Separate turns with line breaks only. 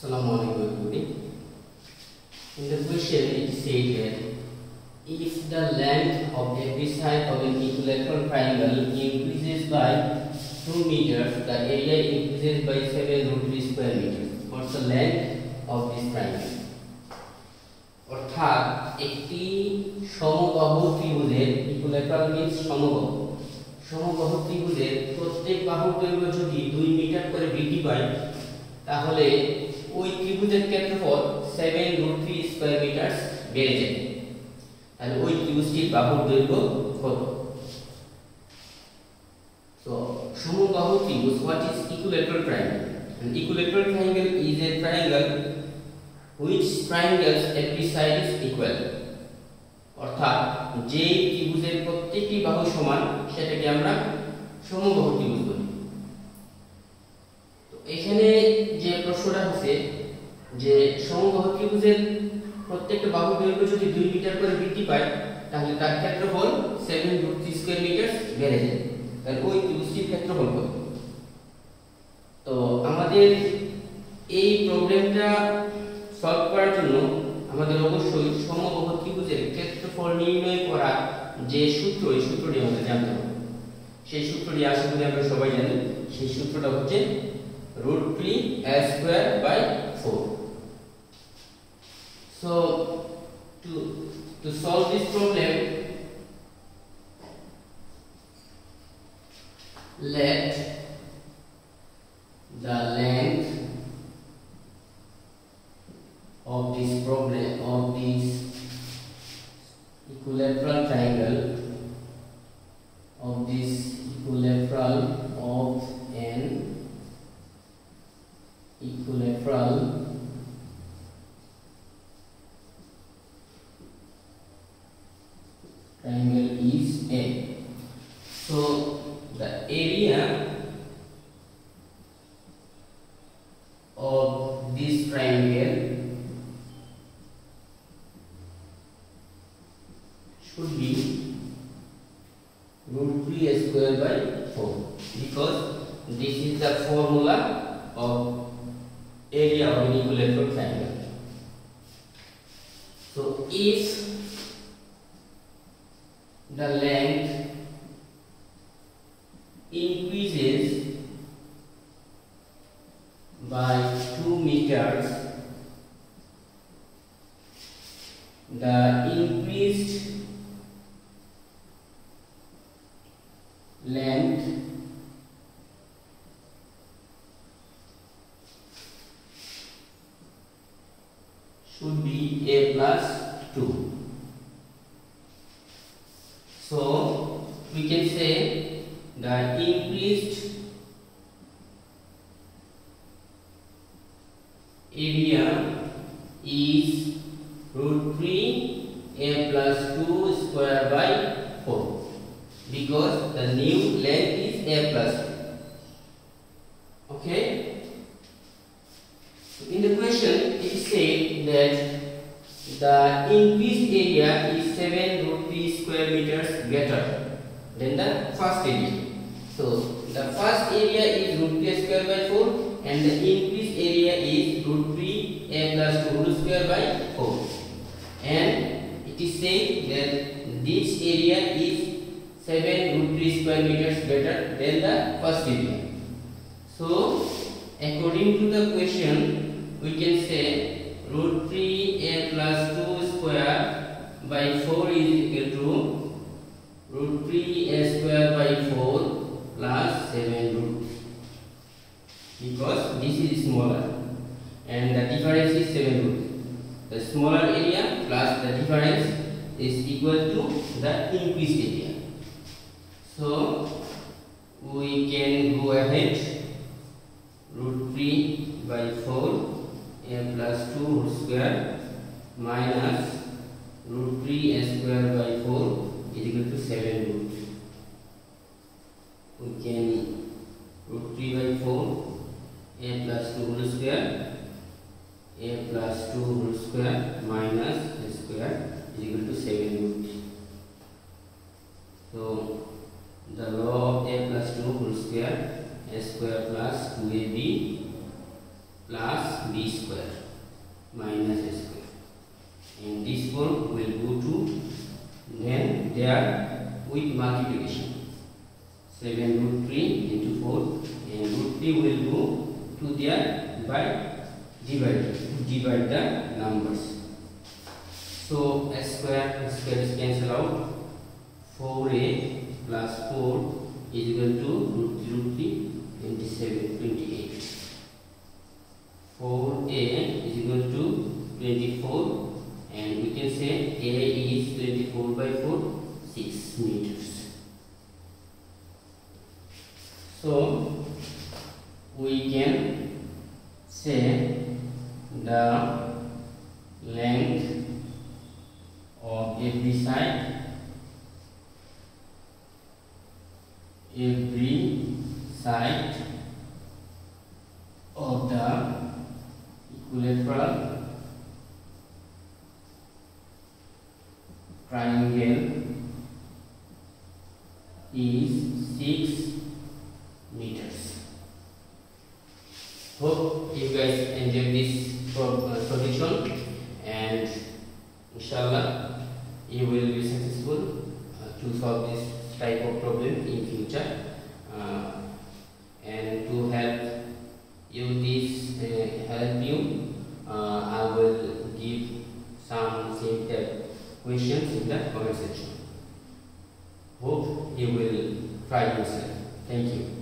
Assalamu alaikum everybody. In the question it said that if the length of every side of an equilateral triangle increases by 2 meters, the area increases by 7√3 square meters. What's the length of this triangle? অর্থাৎ একটি সমবাহু ত্রিভুজের equilateral means সমবাহু ত্রিভুজের প্রত্যেক বাহুর দৈর্ঘ্য যদি 2 মিটার করে বৃদ্ধি পায় তাহলে ওই ত্রিভুজের ক্ষেত্রফল 7√3 স্কয়ার মিটার বেড়ে যাবে। তাহলে ওই ত্রিভুজটির বাহুর দৈর্ঘ্য কত? So সমবাহু ত্রিভুজ, what is equilateral triangle? An equilateral triangle is a triangle which triangles every side is equal. অর্থাৎ যে ত্রিভুজের প্রত্যেকটি বাহু সমান সেটাকে আমরা সমবাহু ত্রিভুজ বলি। তো এখানে যে প্রশ্নটা হচ্ছে যে সমবাহু ত্রিভুজের প্রত্যেকটা বাহুর দৈর্ঘ্য যদি 2 মিটার করে বৃদ্ধি পায় তাহলে তার ক্ষেত্রফল 7√3 স্কয়ার মিটার বেড়ে যায়। তাহলে ওই ত্রিভুজটির ক্ষেত্রফল কত? তো আমাদের এই প্রবলেমটা সলভ করার জন্য আমাদের অবশ্যই সমবাহু ত্রিভুজের ক্ষেত্রফল নির্ণয় করা যে সূত্র, এই সূত্রটি আমাদের জানতে হবে। সেই সূত্রটি আশা করি আমরা সবাই জানি। সেই সূত্রটা হচ্ছে √3a²/4. So to solve this problem, let the length of this equilateral triangle of an equilateral triangle is A. So the area of this triangle should be √3a²/4 because this is the formula of area of an equilateral triangle. So if the length increases by 2 meters, the increased length should be a+2. So we can say the increased area is √3a+2²/4 because the new length is a+2. Okay, so in the question it is said that the increased area is 7√3 square meters greater than the first area. So the first area is √3a²/4 and the increased area is √3a+2²/4, and it is said that this area is 7√3 square meters greater than the first area. So according to the question we can say √3a+2²/4 is equal to √3a²/4 plus 7√3 because this is smaller and the difference is 7√3. The smaller area plus the difference is equal to the increased area. So we can go ahead. √3/4 a+2² minus √3a²/4 is equal to 7√3. We can √3/4 a+2² minus a² is equal to 7√3. So the law of a+2² a² plus 2ab plus b b square minus a square, and this one will go to then there with multiplication 7 root 3 into 4, and root 3 will go to there by divide the numbers. So a square is cancel out. 4a plus 4 is equal to root 3 27 28. 4a is equal to 24, and we can say a is 24 by 4 6 meters. So we can say the length of every side of the equilateral triangle is 6 meters. Hope you guys enjoy this solution, and inshallah you will be successful to solve this type of problem in future. And to help you I will give some simple questions in the comment section. Hope you will try yourself. Thank you.